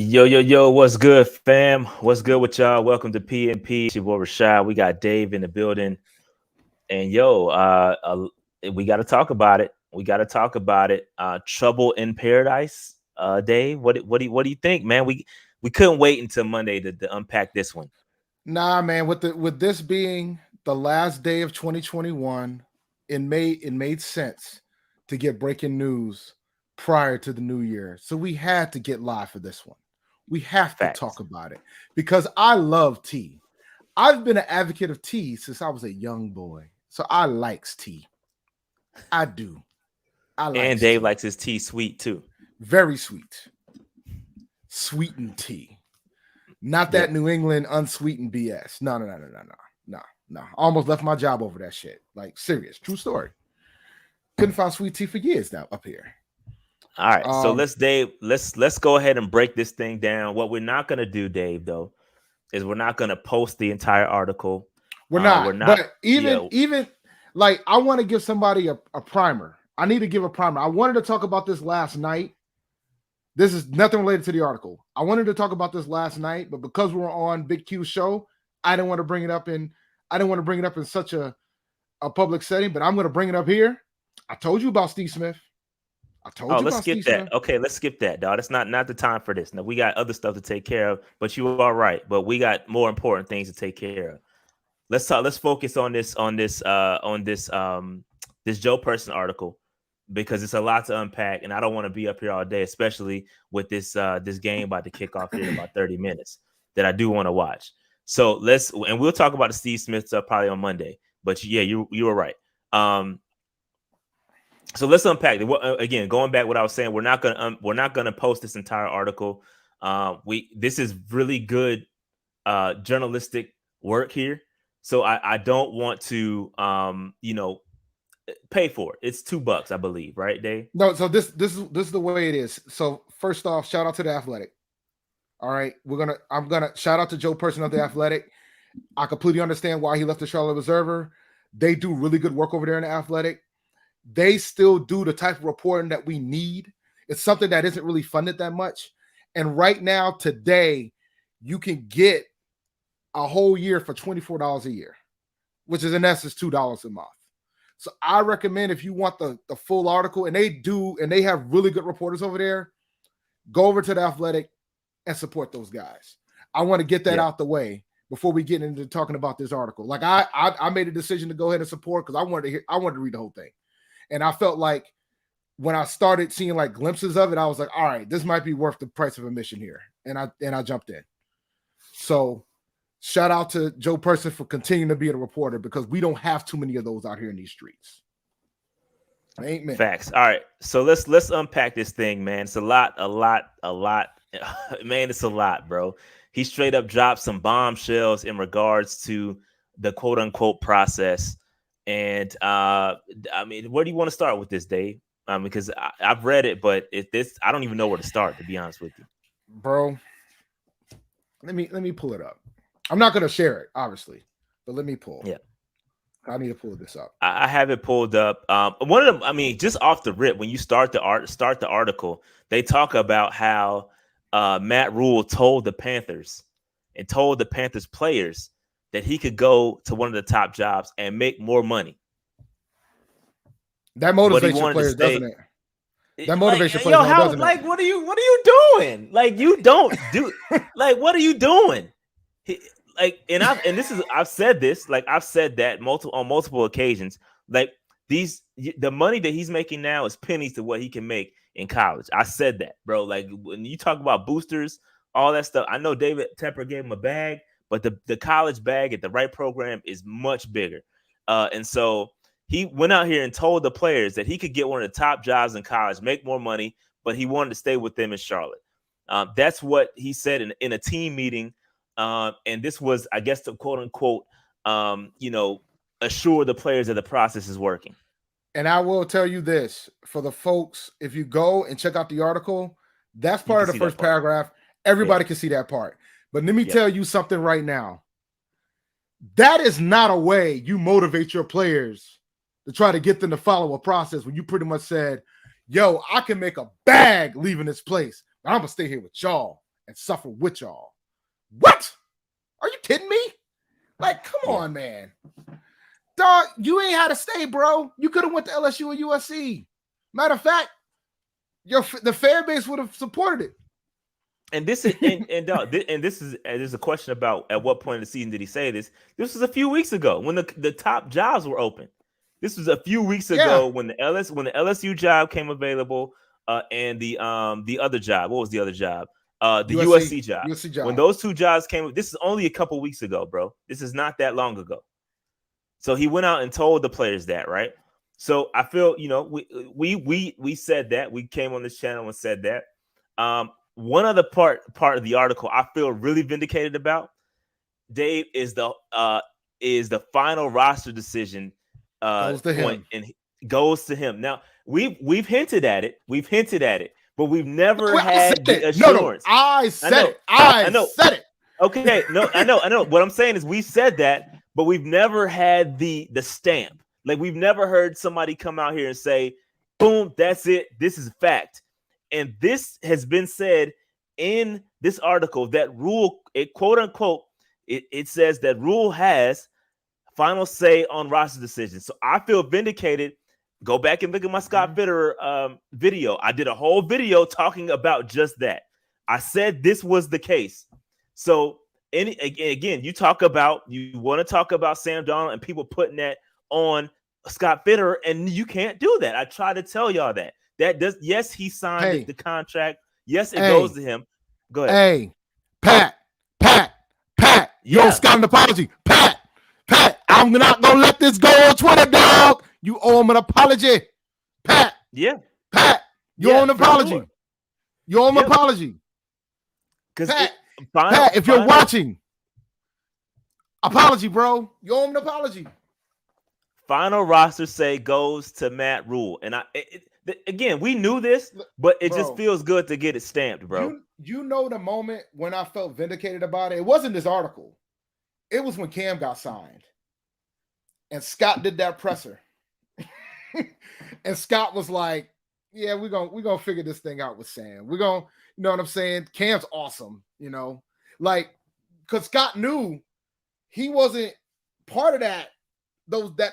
Yo, yo, yo, what's good, fam? What's good with y'all? Welcome to PNP. It's your boy Rashad. We got Dave in the building. And we got to talk about it. We got to talk about it. Trouble in Paradise. Dave, what do you think, man? We couldn't wait until Monday to unpack this one. Nah, man. With this being the last day of 2021, it made sense to get breaking news prior to the new year. So we had to get live for this one. We have to talk Facts. about it because I love tea. I've been an advocate of tea since I was a young boy. So I likes tea. I do. I And likes Dave tea. likes his tea sweet too. Very sweet. Sweetened tea. Not that Yep. New England unsweetened BS. No. Almost left my job over that shit. Like serious, true story. Couldn't find sweet tea for years now up here. All right. So Um, let's go ahead and break this thing down. What we're not gonna do, Dave, though, is we're not gonna post the entire article. we're We're not, not. but even like I want to give somebody a primer. I need to give a primer. I wanted to talk about this last night. This is nothing related to the article. I wanted to talk about this last night, but because we were on Big Q's show, I didn't want to bring it up in such a public setting, but I'm going to bring it up here. I told you about Steve Smith. I told Oh, you let's about skip Steve Smith. that. Okay, let's skip that, dog. It's not the time for this. Now we got other stuff to take care of, but you are right. But we got more important things to take care of. Let's talk. Let's focus on this Joe Person article because it's a lot to unpack, and I don't want to be up here all day, especially with this game about to kick off here in about 30 minutes that I do want to watch. So we'll talk about the Steve Smith stuff probably on Monday. But yeah, you were right. So let's unpack it. Again, going back what I was saying, we're not gonna post this entire article. This is really good journalistic work here. So I don't want to pay for it. It's $2, I believe, right, Dave? No, so this is the way it is. So first off, shout out to the Athletic. All right, I'm gonna shout out to Joe Person of the Athletic. I completely understand why he left the Charlotte Observer. They do really good work over there in the Athletic. They still do the type of reporting that we need. It's something that isn't really funded that much. And right now, today, you can get a whole year for $24 a year, which is in essence $2 a month. So I recommend if you want the full article, and they have really good reporters over there, go over to the Athletic and support those guys. I want to get that out the way before we get into talking about this article. Like I made a decision to go ahead and support because I wanted to read the whole thing. And I felt like when I started seeing like glimpses of it, I was like, all right, this might be worth the price of admission here. And I jumped in. So shout out to Joe Person for continuing to be a reporter because we don't have too many of those out here in these streets. Ain't many. Facts. All right. So let's unpack this thing, man. It's a lot. Man, it's a lot, bro. He straight up dropped some bombshells in regards to the quote unquote process. And I mean, where do you want to start with this, Dave? Because I've read it, but I don't even know where to start, to be honest with you. Bro, let me pull it up. I'm not gonna share it, obviously, but let me pull. Yeah. I need to pull this up. I have it pulled up. One of them, I mean, just off the rip, when you start the article, they talk about how Matt Rhule told the Panthers and told the Panthers players that he could go to one of the top jobs and make more money. That motivates your players, doesn't it? That motivates your players, doesn't it? Like, what are you doing? Like, you don't do like, what are you doing? I've said this, like I've said that on multiple occasions. Like the money that he's making now is pennies to what he can make in college. I said that, bro. Like when you talk about boosters, all that stuff. I know David Tepper gave him a bag, but the college bag at the right program is much bigger. And so he went out here and told the players that he could get one of the top jobs in college, make more money, but he wanted to stay with them in Charlotte. That's what he said in a team meeting. And this was, I guess, to quote unquote, assure the players that the process is working. And I will tell you this for the folks, if you go and check out the article, that's part of the first paragraph. Everybody can see that part. But let me tell you something right now. That is not a way you motivate your players to try to get them to follow a process when you pretty much said, yo, I can make a bag leaving this place, but I'm going to stay here with y'all and suffer with y'all. What? Are you kidding me? Like, come on, man. Dog, you ain't had to stay, bro. You could have went to LSU or USC. Matter of fact, the fan base would have supported it. And this is and this is there's a question about at what point in the season did he say this? This was a few weeks ago when the top jobs were open. This was a few weeks ago when the LSU job came available, and the other job. What was the other job? The USC job. USC job. When those two jobs came, this is only a couple weeks ago, bro. This is not that long ago. So he went out and told the players that, right? So I feel, we said that. We came on this channel and said that. One other part of the article I feel really vindicated about, Dave, is the final roster decision goes to him. And goes to him. Now we've hinted at it, but we've never had the assurance. No, I said it. I said it. Okay, no, I know. What I'm saying is we said that, but we've never had the stamp. Like we've never heard somebody come out here and say, "Boom, that's it. This is fact." And this has been said in this article that Rhule, quote unquote, it says that Rhule has final say on roster decisions. So I feel vindicated. Go back and look at my Scott Fitterer video. I did a whole video talking about just that. I said this was the case. So again, you want to talk about Sam Darnold and people putting that on Scott Fitterer, and you can't do that. I try to tell y'all that. Yes, he signed the contract. Yes, it goes to him. Go ahead. Hey, Pat. You owe Scott an apology. Pat, I'm not gonna let this go on Twitter, dog. You owe him an apology. Pat. Yeah. Pat, you owe an apology. Sure. You owe him an apology. Pat, if you're watching, apology, bro. You owe him an apology. Final roster say goes to Matt Rhule. And again, we knew this, but it just feels good to get it stamped, bro. You know the moment when I felt vindicated about it? It wasn't this article. It was when Cam got signed. And Scott did that presser. And Scott was like, yeah, we're gonna figure this thing out with Sam. We're gonna, you know what I'm saying? Cam's awesome, like, because Scott knew he wasn't part of that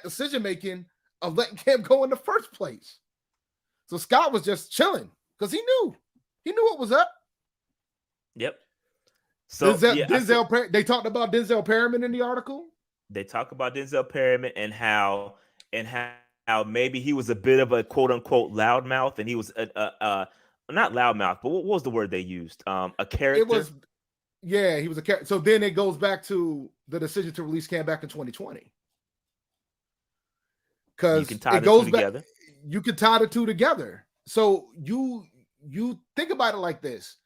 decision making of letting Cam go in the first place. So Scott was just chilling because he knew what was up. Yep. So Denzel, they talked about Denzel Perryman in the article. They talk about Denzel Perryman and how maybe he was a bit of a quote unquote loudmouth, and he was not loudmouth, but what was the word they used? A character. He was a character. So then it goes back to the decision to release Cam back in 2020. Because it goes back together. You can tie the two together. So you think about it like this,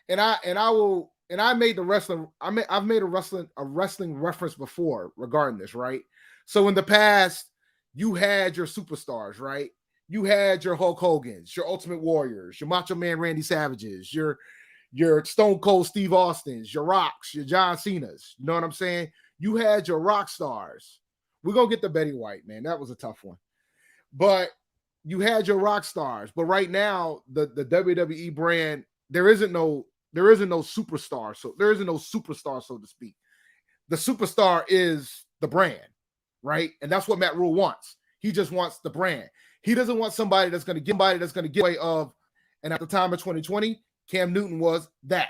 and I made the wrestling. I've made a wrestling reference before regarding this, right? So in the past, you had your superstars, right? You had your Hulk Hogan's, your Ultimate Warriors, your Macho Man Randy Savages, your Stone Cold Steve Austins, your Rocks, your John Cena's. You know what I'm saying? You had your rock stars. We're gonna get to Betty White, man. That was a tough one. But you had your rock stars. But right now, the WWE brand, there isn't no superstar. So there isn't no superstar, so to speak. The superstar is the brand, right? And that's what Matt Rhule wants. He just wants the brand. He doesn't want somebody that's going to get away of. And at the time of 2020, Cam Newton was that.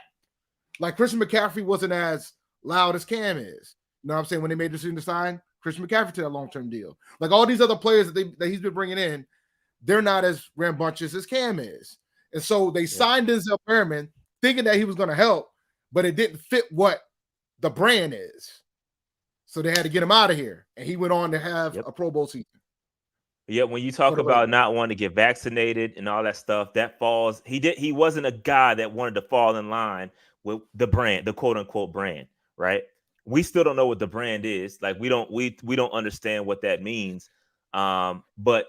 Like Christian McCaffrey wasn't as loud as Cam is. You know what I'm saying? When they made the decision to sign Christian McCaffrey to that long-term deal. Like all these other players that he's been bringing in, they're not as rambunctious as Cam is. And so they signed Denzel Perryman thinking that he was going to help, but it didn't fit what the brand is. So they had to get him out of here. And he went on to have a Pro Bowl season. Yeah, when you talk about not wanting to get vaccinated and all that stuff, that falls. He wasn't a guy that wanted to fall in line with the brand, the quote unquote brand, right? We still don't know what the brand is. Like we don't understand what that means. But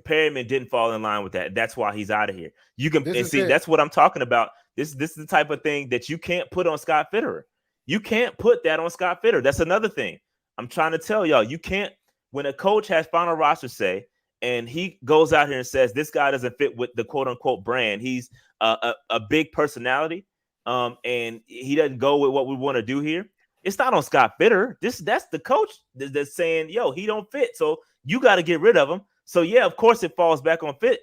Perryman didn't fall in line with that. That's why he's out of here. You can see that's what I'm talking about. This is the type of thing that you can't put on Scott Fitterer. You can't put that on Scott Fitterer. That's another thing I'm trying to tell y'all. You can't. When a coach has final roster say, and he goes out here and says this guy doesn't fit with the quote unquote brand, he's a big personality. and he doesn't go with what we want to do here, it's not on Scott Fitter. That's the coach that's saying, yo, he don't fit. So you got to get rid of him. So yeah, of course it falls back on fit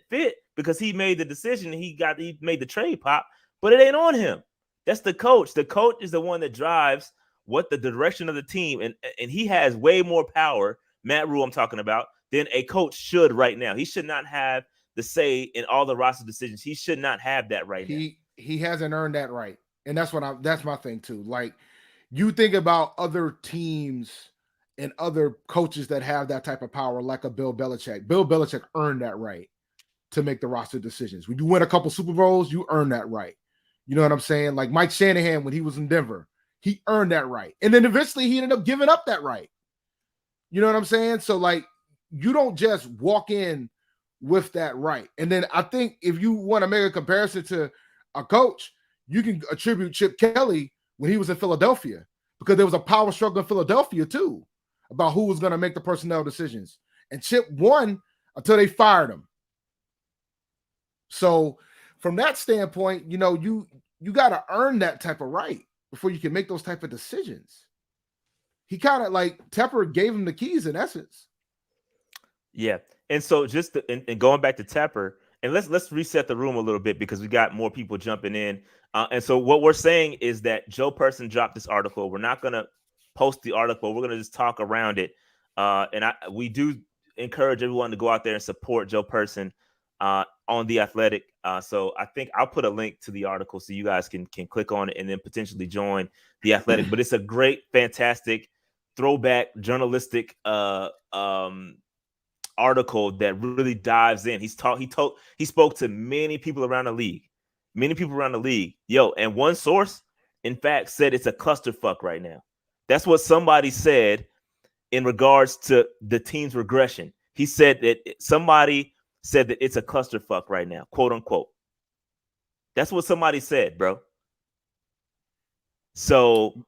because he made the decision. He made the trade pop, but it ain't on him. That's the coach. The coach is the one that drives what the direction of the team, and he has way more power. Matt Rhule, I'm talking about, than a coach should right now. He should not have the say in all the roster decisions. He should not have that right now. He hasn't earned that right, and that's my thing too. Like, you think about other teams and other coaches that have that type of power, like a Bill Belichick. Bill Belichick earned that right to make the roster decisions. When you win a couple Super Bowls, you earn that right. You know what I'm saying? Like Mike Shanahan when he was in Denver, he earned that right, and then eventually he ended up giving up that right. You know what I'm saying? So like, you don't just walk in with that right. And then I think if you want to make a comparison to a coach, you can attribute Chip Kelly when he was in Philadelphia, because there was a power struggle in Philadelphia too about who was going to make the personnel decisions. And Chip won until they fired him. So from that standpoint, you know, you got to earn that type of right before you can make those type of decisions. He kind of like Tepper gave him the keys in essence. Yeah. And so just and going back to Tepper, and let's reset the room a little bit because we got more people jumping in. And so what we're saying is that Joe Person dropped this article. We're not going to post the article. We're going to just talk around it. And we do encourage everyone to go out there and support Joe Person on The Athletic. So I think I'll put a link to the article so you guys can click on it and then potentially join The Athletic. But it's a great, fantastic throwback journalistic article that really dives in. He spoke to many people around the league. Yo, and one source, in fact, said it's a clusterfuck right now. That's what somebody said in regards to the team's regression. He said that somebody said that it's a clusterfuck right now, quote unquote. That's what somebody said, bro. So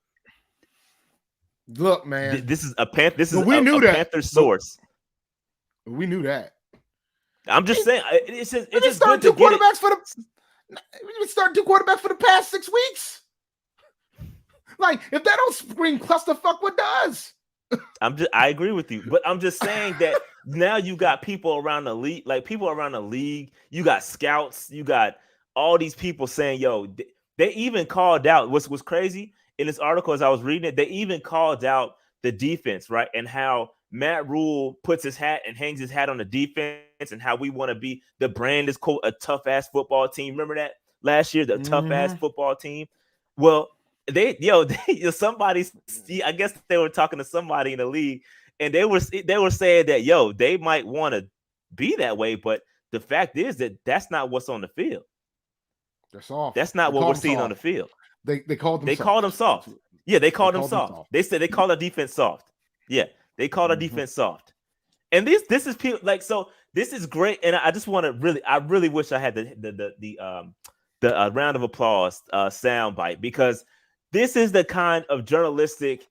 look, man, this is a Panther source. We knew that. I'm just saying, it's just good to get it. We've been starting two quarterbacks for the past 6 weeks. Like, if that don't scream clusterfuck, what does? I agree with you, but I'm just saying that now you got people around the league, you got scouts, you got all these people saying, yo, they even called out what's crazy in this article as I was reading it, they even called out the defense, right? And how Matt Rhule puts his hat and hangs his hat on the defense and how we want to be the brand is quote a tough ass football team. Remember that last year, the tough ass football team? Well, somebody, I guess they were talking to somebody in the league and they were saying that, yo, they might want to be that way. But the fact is that that's not what's on the field. They're soft. That's not what we're seeing on the field. They called them. They called them soft. Yeah, they called them soft. They said they called our defense soft. Yeah, they called our defense soft. And this is people like, so this is great. And I just want to I really wish I had the round of applause soundbite, because this is the kind of journalistic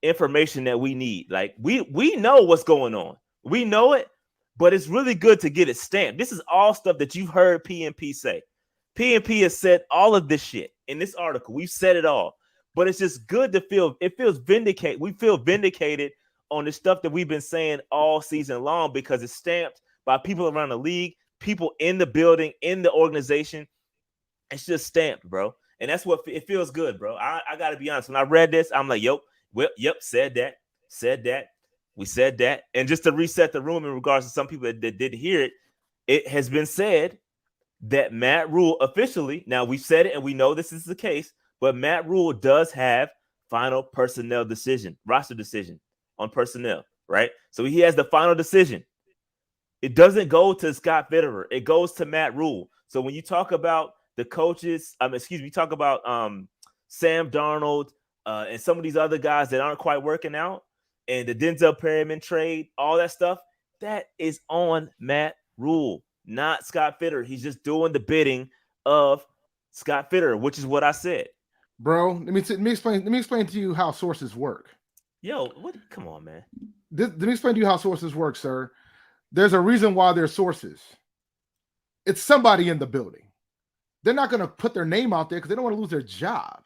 information that we need. Like we know what's going on. We know it, but it's really good to get it stamped. This is all stuff that you've heard PNP say. PNP has said all of this shit in this article. We've said it all, but it's just good to feel. It feels vindicated. We feel vindicated on the stuff that we've been saying all season long because it's stamped by people around the league, people in the building, in the organization. It's just stamped, bro. And that's what it feels good, bro. I got to be honest. When I read this, I'm like, yep, said that. We said that. And just to reset the room in regards to some people that didn't hear it, it has been said that Matt Rhule officially, now we've said it and we know this is the case, but Matt Rhule does have final personnel decision, roster decision on personnel, right? So he has the final decision. It doesn't go to Scott Fitterer. It goes to Matt Rhule. So when you talk about the coaches, talk about Sam Darnold and some of these other guys that aren't quite working out, and the Denzel Perryman trade, all that stuff, that is on Matt Rhule, not Scott Fitterer. He's just doing the bidding of Scott Fitterer, which is what I said. Bro, let me explain to you how sources work. Yo, what? Come on, man. Let me explain to you how sources work, sir. There's a reason why they're sources. It's somebody in the building. they're not going to put their name out there because they don't want to lose their job.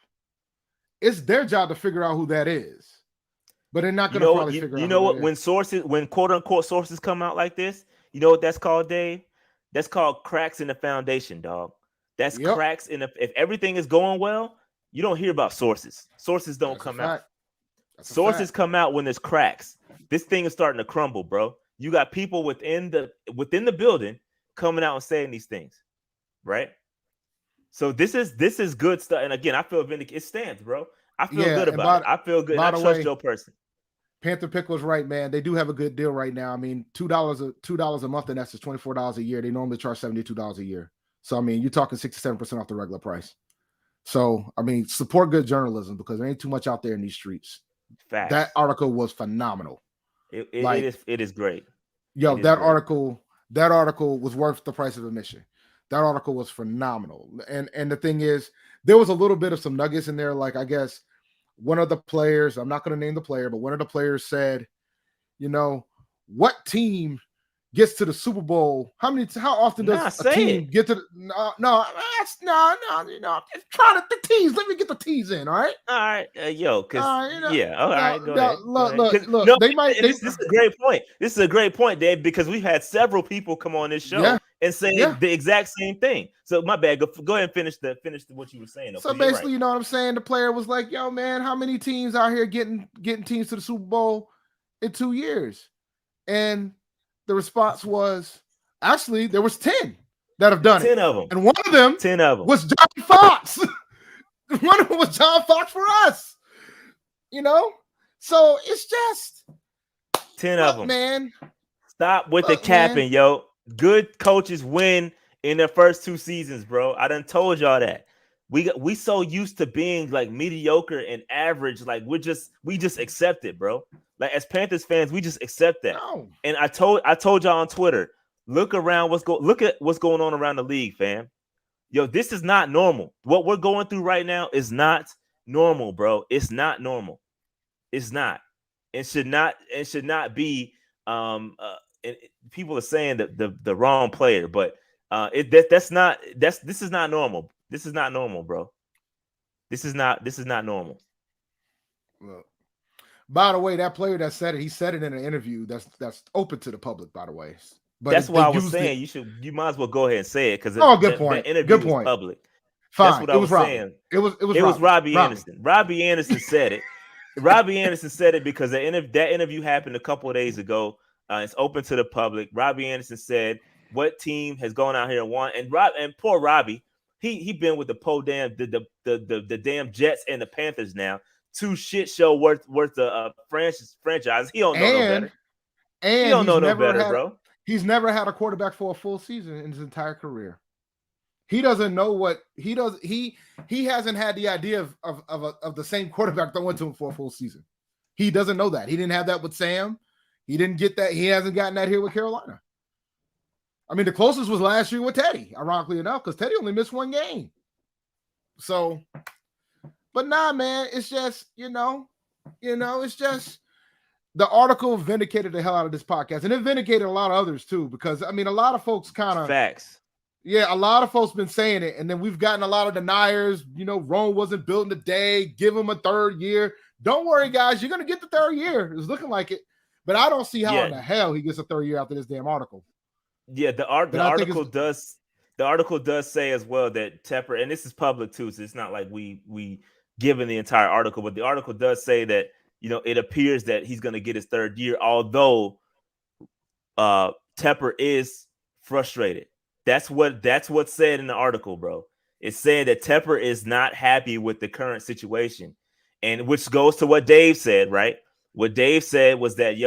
It's their job to figure out who that is. But they're not going to probably figure out. You know what? When quote unquote sources come out like this, you know what that's called, Dave? That's called cracks in the foundation, dog. That's cracks in the. If everything is going well, you don't hear about sources. Sources don't come out. Sources come out when there's cracks. This thing is starting to crumble, bro. You got people within the building coming out and saying these things, right? So this is good stuff. And again, I feel vindicated. It stands, bro. I feel good about it. I feel good. I trust your person. Panther Pickle's right, man. They do have a good deal right now. I mean, $2 a month, and that's just $24 a year. They normally charge $72 a year. So I mean, you're talking 67% off the regular price. So I mean, support good journalism because there ain't too much out there in these streets. Facts. That article was phenomenal. It is great. Yo, that article was worth the price of admission. That article was phenomenal. And the thing is, there was a little bit of some nuggets in there. Like, I guess one of the players, I'm not going to name the player, but one of the players said, you know, what team gets to the Super Bowl? How often does a team get to the no, you know, just try the tease. Let me get the tease in, all right? All right, yo, because all right, go ahead. Look, they might. This is a great point. This is a great point, Dave, because we've had several people come on this show and say the exact same thing. So my bad. Go ahead and finish what you were saying. Though, so basically, you know what I'm saying? The player was like, "Yo, man, how many teams out here getting teams to the Super Bowl in 2 years?" And the response was, actually, there was 10 that have done 10 of them. And one of them 10 of them was John Fox. One of them was John Fox for us. You know? So it's just 10 of them. Man. Stop with the capping, yo. Good coaches win in their first 2 seasons, bro. I done told y'all that. We so used to being like mediocre and average, like we just accept it, bro. Like as Panthers fans, we just accept that. No. And I told y'all on Twitter, look at what's going on around the league, fam. Yo, this is not normal. What we're going through right now is not normal, bro. It's not normal. It's not. It should not be. People are saying that the wrong player, but this is not normal. This is not normal, bro. This is not normal. Look. By the way, that player that said it, he said it in an interview that's open to the public, by the way. But that's why I was saying you might as well go ahead and say it because good point. The interview was public. Fine. That's what I was saying. It was Robbie Anderson. Robbie Anderson said it. Robbie Anderson said it because that interview happened a couple of days ago. It's open to the public. Robbie Anderson said, "What team has gone out here and won?" And poor Robbie, he been with the damn Jets and the Panthers now. 2 shit show worth of franchise. He don't know no better. And he don't know no better, bro. He's never had a quarterback for a full season in his entire career. He doesn't know what he does. He hasn't had the idea of the same quarterback that went to him for a full season. He doesn't know that. He didn't have that with Sam. He didn't get that. He hasn't gotten that here with Carolina. I mean, the closest was last year with Teddy, ironically enough, because Teddy only missed 1 game. So, but nah, man, it's just, it's just the article vindicated the hell out of this podcast. And it vindicated a lot of others too, because I mean, a lot of folks kind of facts. Yeah, a lot of folks been saying it, and then we've gotten a lot of deniers. Rome wasn't built in a day. Give him a 3rd year. Don't worry, guys. You're gonna get the 3rd year. It's looking like it, but I don't see how in the hell he gets a 3rd year after this damn article. Yeah, the article does. The article does say as well that Tepper, and this is public too, so it's not like we given the entire article, but the article does say that it appears that he's gonna get his 3rd year, although Tepper is frustrated. That's what's said in the article, bro. It's saying that Tepper is not happy with the current situation, and which goes to what Dave said, right? What Dave said was that,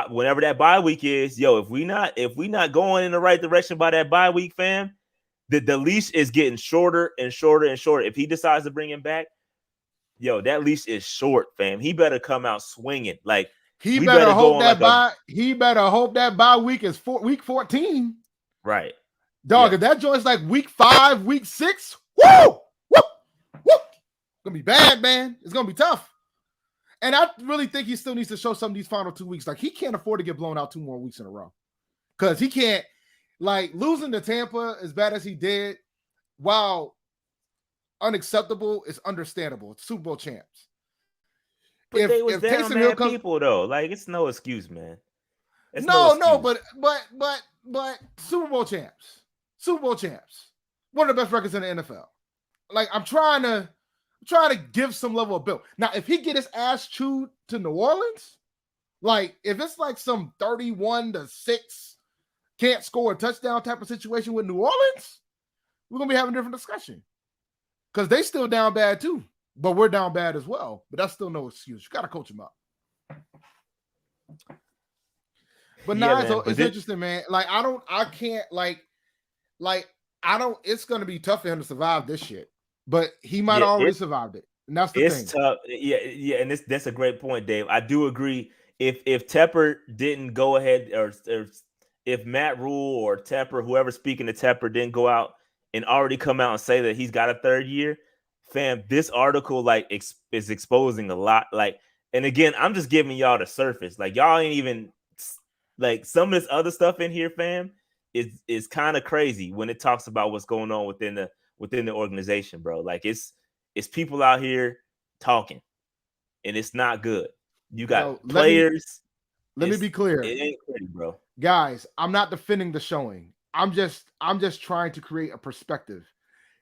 whenever that bye week is, if we not going in the right direction by that bye week, fam, the leash is getting shorter and shorter and shorter. If he decides to bring him back, that leash is short, fam. He better come out swinging. Like he better hope that bye week is week 14. Right. Dog, if that joint's like week 5, week 6, woo! It's gonna be bad, man. It's gonna be tough. And I really think he still needs to show some of these final 2 weeks. Like, he can't afford to get blown out 2 more weeks in a row. Because he can't, like, losing to Tampa as bad as he did while unacceptable, it's understandable. It's Super Bowl champs. But they was If down Taysom Hill mad comes, people though. Like it's no excuse, man. It's no no, excuse. but Super Bowl champs, one of the best records in the NFL. Like I'm trying to give some level of build. Now, if he get his ass chewed to New Orleans, like if it's like some 31-6 can't score a touchdown type of situation with New Orleans, we're gonna be having a different discussion because they still down bad too, but we're down bad as well. But that's still no excuse. You gotta coach them up. But Yeah, nah, man, it's interesting, man. Like I can't it's gonna be tough for him to survive this shit. But he might already survived it. And that's the thing. It's tough. Yeah, and that's a great point, Dave. I do agree. If Tepper didn't go ahead, or if Matt Rhule or Tepper, whoever's speaking to Tepper, didn't go out and already come out and say that he's got a third year, fam, this article is exposing a lot. Like, and again, I'm just giving y'all the surface. Like, y'all ain't even like some of this other stuff in here, fam, is kind of crazy when it talks about what's going on within the organization, bro. Like it's people out here talking, and it's not good. You got players. Let me be clear. It ain't pretty, bro. Guys, I'm not defending the showing. I'm just trying to create a perspective.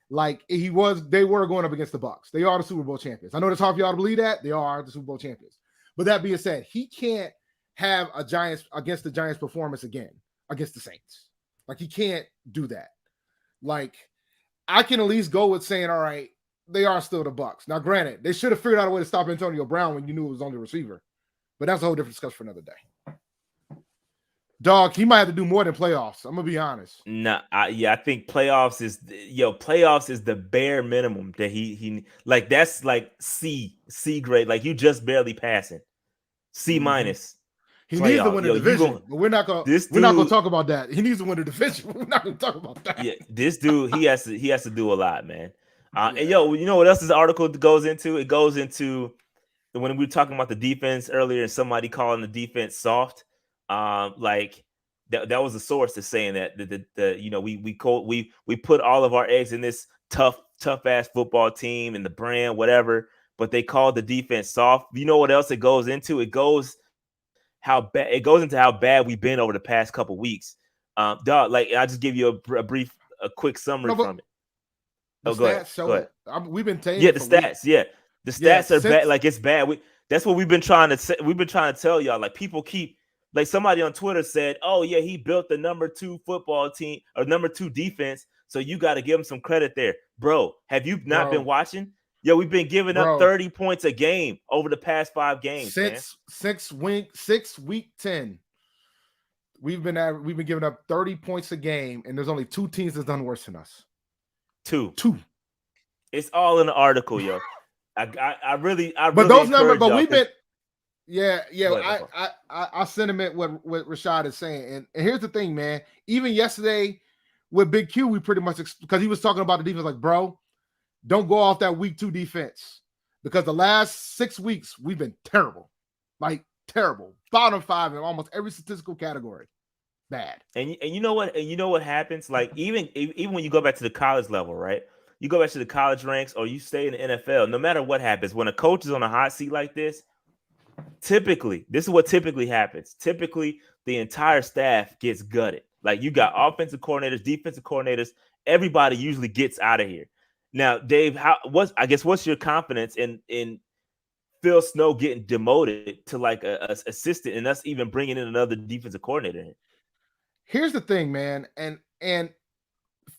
Like they were going up against the Bucs. They are the Super Bowl champions. I know it's hard for y'all to believe that. They are the Super Bowl champions. But that being said, he can't have a Giants against the Giants performance again against the Saints. Like he can't do that. Like I can at least go with saying, all right, they are still the Bucs. Now, granted, they should have figured out a way to stop Antonio Brown when you knew it was on the receiver. But that's a whole different discussion for another day. Dog, he might have to do more than playoffs. I'm gonna be honest. Nah, I think playoffs is the bare minimum that he like. That's like C grade. Like you just barely passing. C minus. He needs to win the division, but we're not gonna talk about that. He needs to win the division. We're not gonna talk about that. Yeah, this dude, he has to do a lot, man. And you know what else this article goes into? It goes into when we were talking about the defense earlier, and somebody calling the defense soft. Like that was a source that's saying that we put all of our eggs in this tough ass football team and the brand, whatever, but they called the defense soft. You know what else it goes into? It goes into how bad we've been over the past couple weeks. Dog, like I'll just give you a quick summary from it. The stats show it. We've been saying the stats. Weeks. Yeah, the stats are bad. Like it's bad. That's what we've been trying to say. We've been trying to tell y'all. Like people keep, like somebody on Twitter said, "Oh yeah, he built the number 2 football team or number 2 defense." So you got to give him some credit there, bro. Have you not been watching? Yo, we've been giving up 30 points a game over the past 5 games. Since week 10, we've been giving up 30 points a game, and there's only 2 teams that's done worse than us. Two. It's all in the article, yo. I really those numbers, but we've been. Yeah. I sentiment what Rashad is saying, and here's the thing, man. Even yesterday with Big Q, we pretty much because he was talking about the defense, like, bro, don't go off that week 2 defense because the last 6 weeks we've been terrible, like terrible, bottom 5 in almost every statistical category, bad. And you know what? And you know what happens? Like even when you go back to the college level, right? You go back to the college ranks, or you stay in the NFL. No matter what happens, when a coach is on a hot seat like this, typically, this is what typically happens. Typically, the entire staff gets gutted. Like you got offensive coordinators, defensive coordinators, everybody usually gets out of here. Now, Dave, what's your confidence in Phil Snow getting demoted to like a assistant and us even bringing in another defensive coordinator? Here's the thing, man, and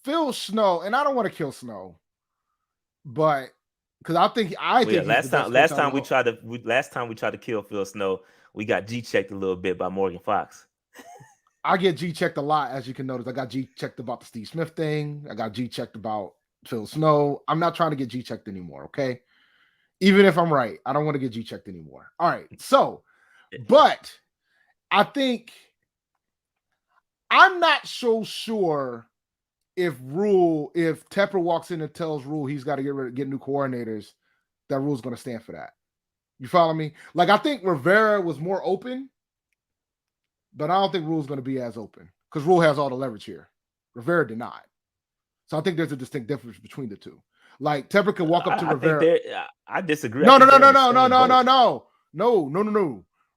Phil Snow, and I don't want to kill Snow, but because I think last time we tried to kill Phil Snow, we got G-checked a little bit by Morgan Fox. I get G-checked a lot, as you can notice. I got G-checked about the Steve Smith thing. I got G-checked about Phil Snow. I'm not trying to get G-checked anymore, okay? Even if I'm right, I don't want to get G-checked anymore. All right, so, but I think I'm not so sure if Tepper walks in and tells Rhule he's got to get new coordinators, that Rhule's going to stand for that. You follow me? Like, I think Rivera was more open, but I don't think Rhule's going to be as open because Rhule has all the leverage here. Rivera did not. So I think there's a distinct difference between the two. Like Tepper can walk up to Rivera. I disagree. No.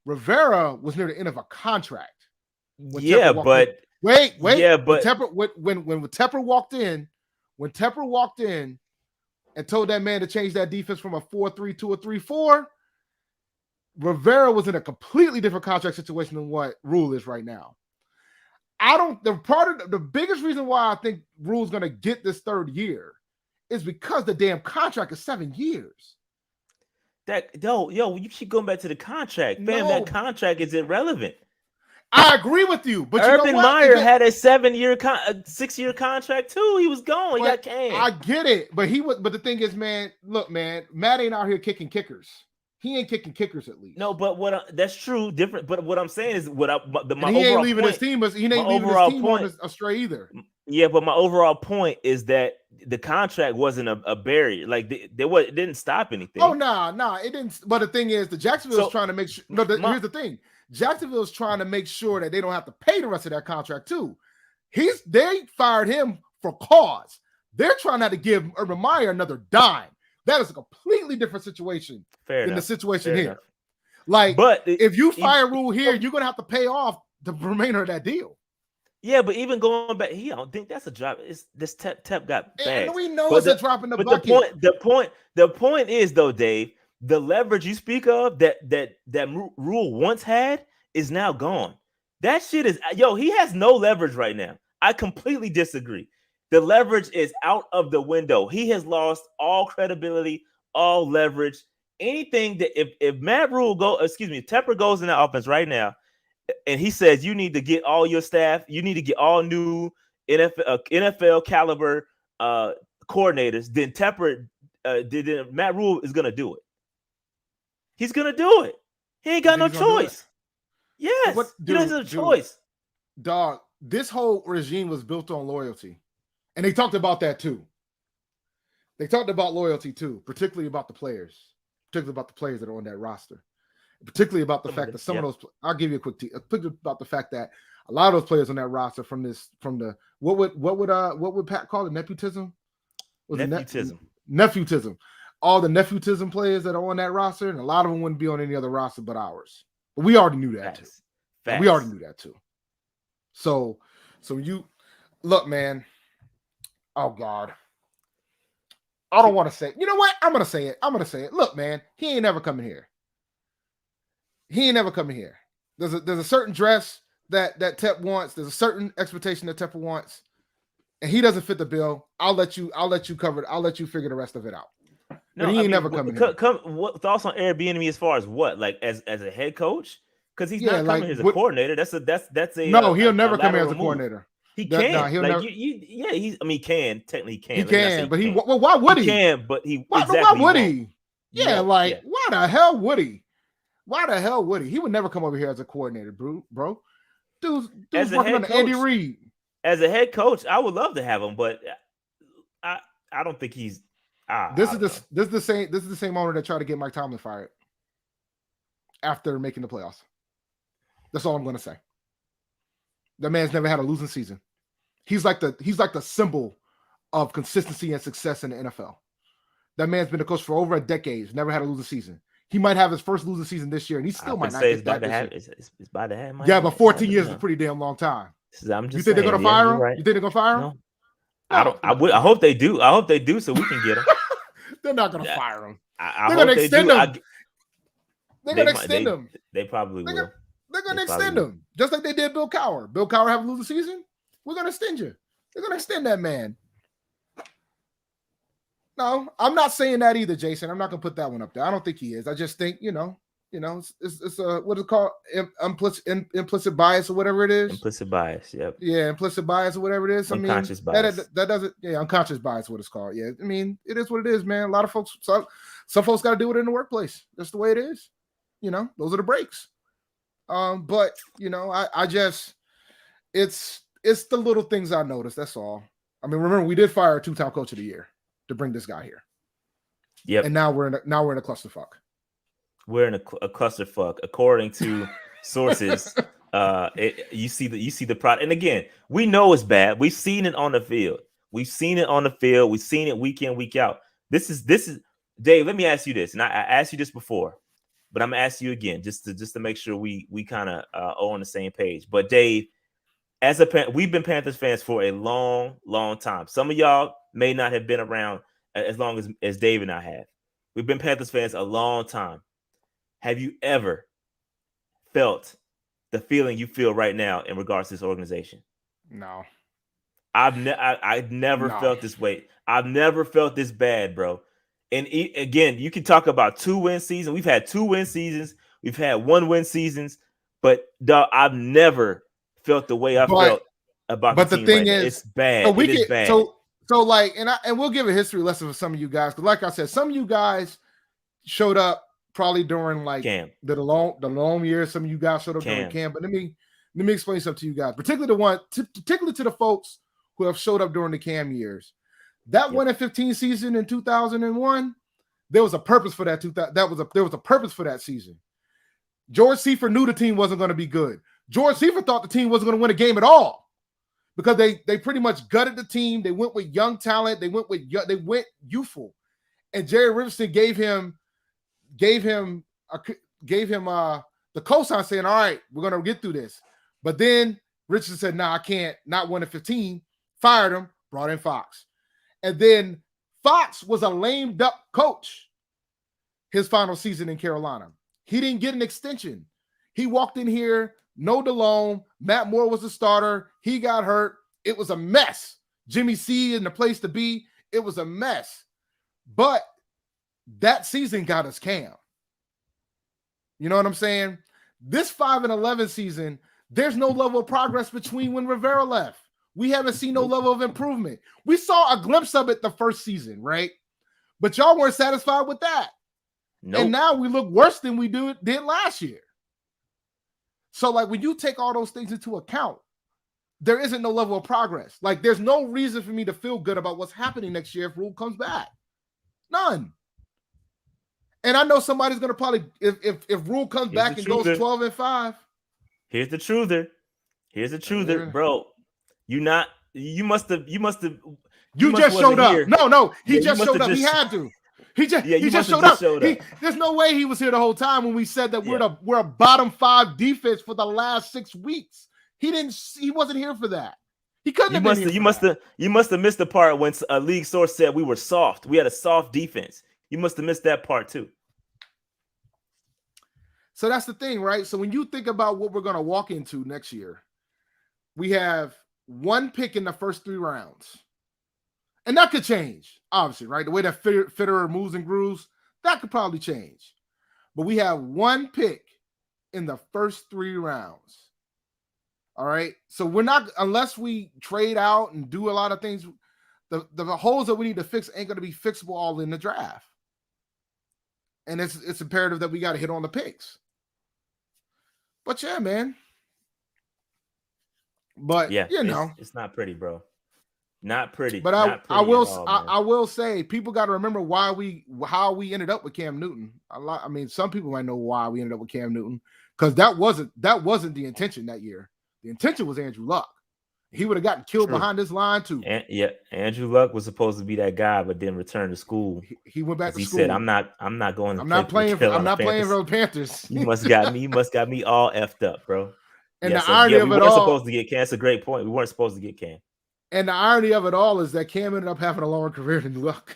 Rivera was near the end of a contract. Yeah, but wait. Yeah, but when Tepper walked in, and told that man to change that defense from a 4-3 to a 3-4, Rivera was in a completely different contract situation than what Rhule is right now. The biggest reason why I think Rhule's going to get this third year is because the damn contract is 7 years. You keep going back to the contract, fam. That contract is irrelevant. I agree with you, but Urban Meyer had a 6-year contract too. He was gone. He got canned. I get it, but the thing is, man, look, man, Matt ain't out here kicking kickers. He ain't kicking kickers at least. No, but that's true. Different. But what I'm saying is, he ain't leaving his team. He ain't leaving his team astray either. Yeah, but my overall point is that the contract wasn't a barrier. Like it didn't stop anything. Oh no, it didn't. But the thing is, the Jacksonville's trying to make sure. No, here's the thing. Jacksonville's trying to make sure that they don't have to pay the rest of that contract too. They fired him for cause. They're trying not to give Urban Meyer another dime. That is a completely different situation than the situation here. Like, but if you fire Rhule here, you're gonna have to pay off the remainder of that deal. Yeah, but even going back, I don't think that's a drop. It's this Tep got bags. And we know it's a drop in the bucket. The point is though, Dave, the leverage you speak of that Rhule once had is now gone. That shit is he has no leverage right now. I completely disagree. The leverage is out of the window. He has lost all credibility, all leverage. Anything that if Tepper goes in the offense right now, and he says you need to get all your staff, you need to get all new NFL caliber coordinators, then Matt Rhule is gonna do it. He's gonna do it. He ain't got no choice. Yes, he doesn't have a choice. Dog, this whole regime was built on loyalty. And they talked about that too. They talked about loyalty too, particularly about the players that are on that roster. Particularly about the fact that some of those, I'll give you a quick about the fact that a lot of those players on that roster what would Pat call it? Nepotism? Nepotism. All the nepotism players that are on that roster, and a lot of them wouldn't be on any other roster but ours. But we already knew that too. We already knew that too. So you look, man. Oh God. I don't want to say. You know what? I'm gonna say it. Look, man, he ain't never coming here. There's a certain dress that Tep wants. There's a certain expectation that Tepper wants, and he doesn't fit the bill. I'll let you cover it. I'll let you figure the rest of it out. No, he ain't never coming here. What thoughts on Airbnb as far as what? Like as a head coach? Because he's not coming here as a coordinator. That's a no. He'll never come here as a coordinator. He can. No, he'll never. He can. Technically, he can. He can, but why would he? He can, but he. Why would he? Yeah, why the hell would he? Why the hell would he? He would never come over here as a coordinator, bro. Dude's working under Andy Reid. As a head coach, I would love to have him, but I don't think he's. This is the same owner that tried to get Mike Tomlin fired after making the playoffs. That's all I'm going to say. That man's never had a losing season. He's like the symbol of consistency and success in the NFL. That man's been a coach for over a decade. He's never had a losing season. He might have his first losing season this year, and he still might not get that this year. It's about to happen. Yeah, but 14 years is a pretty damn long time. You think they're going to fire him? Right. You think they're going to fire him? No. I hope they do. I hope they do so we can get him. They're not going to fire him. They're going to extend him. They're going to extend him. They probably will. They're going to extend him, just like they did Bill Cowher. Bill Cowher have a losing season? We're going to extend you. They're going to extend that man. No, I'm not saying that either, Jason. I'm not going to put that one up there. I don't think he is. I just think, it's a what is it called? Implicit bias or whatever it is. Implicit bias, yep. Yeah, implicit bias or whatever it is. Unconscious bias. That doesn't, unconscious bias is what it's called. Yeah, I mean, it is what it is, man. A lot of folks, some folks got to do it in the workplace. That's the way it is. Those are the breaks. But I just it's the little things I noticed. That's all. I mean, remember we did fire a 2-time coach of the year to bring this guy here. Yep. And now we're in a clusterfuck. We're in a clusterfuck, according to sources. You see the product, and again, we know it's bad. We've seen it on the field. We've seen it on the field. We've seen it week in, week out. This is Dave. Let me ask you this, and I asked you this before, but I'm gonna ask you again just to make sure we kind of are on the same page. But Dave, we've been Panthers fans for a long, long time. Some of y'all may not have been around as long as Dave and I have. We've been Panthers fans a long time. Have you ever felt the feeling you feel right now in regards to this organization? No. I've never felt this way. I've never felt this bad, bro. And again, you can talk about 2-win seasons. We've had 2-win seasons. We've had 1-win seasons. But I've never felt the way I felt about the team right now. It's bad. So it is bad. So like, and we'll give a history lesson for some of you guys. Because like I said, some of you guys showed up probably during like Cam. the long years. Some of you guys showed up during Cam. But let me explain something to you guys, particularly to the folks who have showed up during the Cam years. That 1-15 season in 2001, there was a purpose for that. There was a purpose for that season. George Seifert knew the team wasn't going to be good. George Seifert thought the team wasn't going to win a game at all because they pretty much gutted the team. They went with young talent. They went youthful, and Jerry Richardson gave him the cosign saying, "All right, we're going to get through this." But then Richardson said, "No, I can't. Not 1-15." Fired him, brought in Fox. And then Fox was a lamed up coach his final season in Carolina. He didn't get an extension. He walked in here, no DeLone. Matt Moore was the starter. He got hurt. It was a mess. Jimmy C in the place to be. It was a mess. But that season got us Cam. You know what I'm saying? This 5-11 season, there's no level of progress between when Rivera left. We haven't seen no level of improvement. We saw a glimpse of it the first season, right? But y'all weren't satisfied with that. Nope. And now we look worse than we did last year. So, like, when you take all those things into account, there isn't no level of progress. Like, there's no reason for me to feel good about what's happening next year if Rhule comes back. None. And I know somebody's going to probably, if Rhule comes back and goes 12-5. Here's the truther. Bro. You must have. You just showed up. Here. No. He just showed up. He had to. He just showed up. There's no way he was here the whole time when we said that we're a bottom 5 defense for the last 6 weeks. He wasn't here for that. He couldn't have been here. You must have missed the part when a league source said we were soft. We had a soft defense. You must have missed that part too. So that's the thing, right? So when you think about what we're going to walk into next year, we have 1 pick in the first 3 rounds. And that could change, obviously, right? The way that Fitterer moves and grooves, that could probably change. But we have 1 pick in the first 3 rounds. All right? So we're not, unless we trade out and do a lot of things, the holes that we need to fix ain't going to be fixable all in the draft. And it's imperative that we got to hit on the picks. But yeah, man. But yeah, it's not pretty, bro. Not pretty. But I will say people got to remember how we ended up with Cam Newton. I mean, some people might know why we ended up with Cam Newton because that wasn't the intention that year. The intention was Andrew Luck. He would have gotten killed behind this line too. Andrew Luck was supposed to be that guy, but then returned to school. He went back to school. He said, "I'm not going. I'm not playing for the Panthers. You must got me all effed up, bro." And the irony of it all, we weren't supposed to get Cam. That's a great point. We weren't supposed to get Cam. And the irony of it all is that Cam ended up having a longer career than Luck.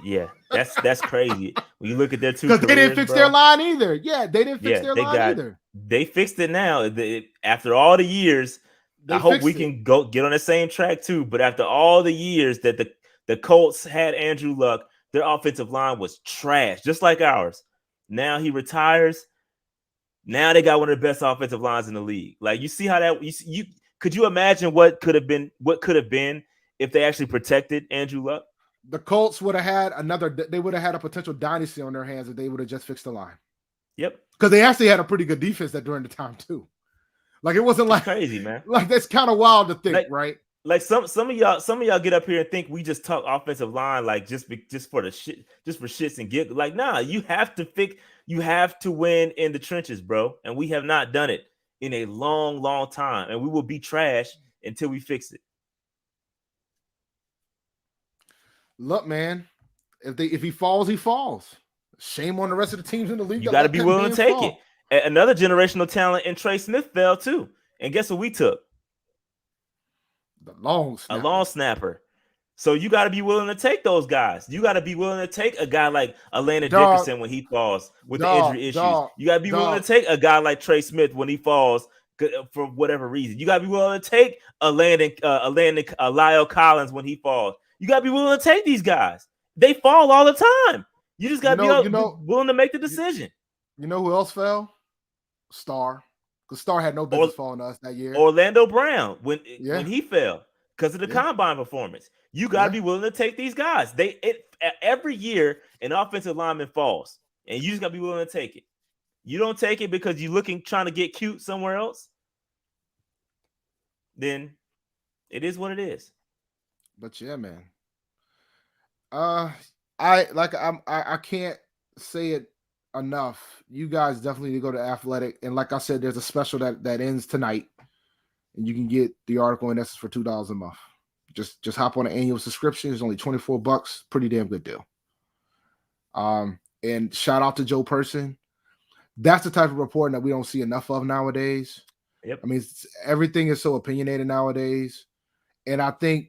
Yeah, that's crazy. When you look at their 2 careers, because they didn't fix their line either. Yeah, they didn't fix their line either. They fixed it now. After all the years, I hope we can go get on the same track too. But after all the years that the Colts had Andrew Luck, their offensive line was trash, just like ours. Now he retires. Now they got one of the best offensive lines in the league. Like, you see how that you could you imagine what could have been if they actually protected Andrew Luck? The Colts would have had a potential dynasty on their hands if they would have just fixed the line. Yep. Because they actually had a pretty good defense that during the time too. Like, it wasn't like crazy, man. Like, that's kind of wild to think, right? Like some of y'all get up here and think we just talk offensive line like just for shits and giggles. Like, nah, you have to win in the trenches, bro. And we have not done it in a long, long time. And we will be trash until we fix it. Look, man, if he falls, he falls. Shame on the rest of the teams in the league. You got to be willing to take it. Another generational talent in Trey Smith fell too. And guess what we took? The long snapper. A long snapper. So you got to be willing to take those guys. You got to be willing to take a guy like Landon Dickerson when he falls with the injury issues. You got to be willing to take a guy like Trey Smith when he falls for whatever reason. You got to be willing to take a Lyle Collins when he falls. You got to be willing to take these guys. They fall all the time. You just got to be willing to make the decision. You know who else fell? Star. Because Star had no business falling to us that year. Orlando Brown when he fell because of the combine performance. You got to be willing to take these guys. Every year an offensive lineman falls, and you just got to be willing to take it. You don't take it because you're trying to get cute somewhere else. Then it is what it is. But yeah, man. I can't say it enough. You guys definitely need to go to Athletic, and like I said, there's a special that ends tonight, and you can get the article in essence for $2 a month. Just hop on an annual subscription. It's only $24. Pretty damn good deal. And shout out to Joe Person. That's the type of reporting that we don't see enough of nowadays. Yep. I mean, everything is so opinionated nowadays, and I think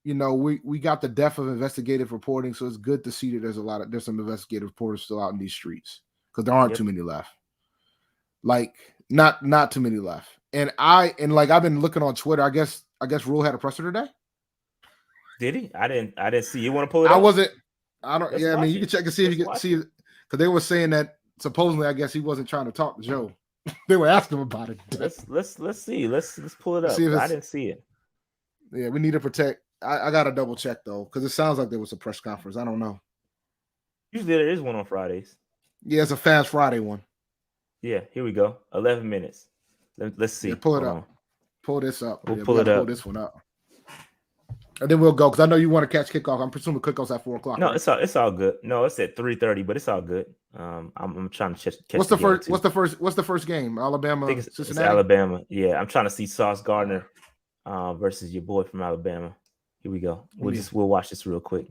we got the death of investigative reporting, so it's good to see that there's some investigative reporters still out in these streets because there aren't too many left. Like not too many left. And I've been looking on Twitter. I guess Rhule had a presser today. Did he? I didn't see. You want to pull it up? I mean, you can check and see if you can see it, because they were saying that supposedly, I guess he wasn't trying to talk to Joe. They were asking him about it. Let's see. Let's pull it up. I didn't see it. Yeah, we need to protect. I gotta double check though, because it sounds like there was a press conference. I don't know. Usually there is one on Fridays. Yeah, it's a Fast Friday one. Yeah, here we go. 11 minutes. Let's see. Yeah, pull it up. Pull this up. We'll pull it up. Pull this one up. And then we'll go, because I know you want to catch kickoff. I'm presuming kickoff's at 4:00. No, right? It's all good. No, it's at 3:30, but it's all good. I'm trying to catch. What's the first game? Alabama. I think it's Alabama. Yeah, I'm trying to see Sauce Gardner versus your boy from Alabama. Here we go. We'll watch this real quick.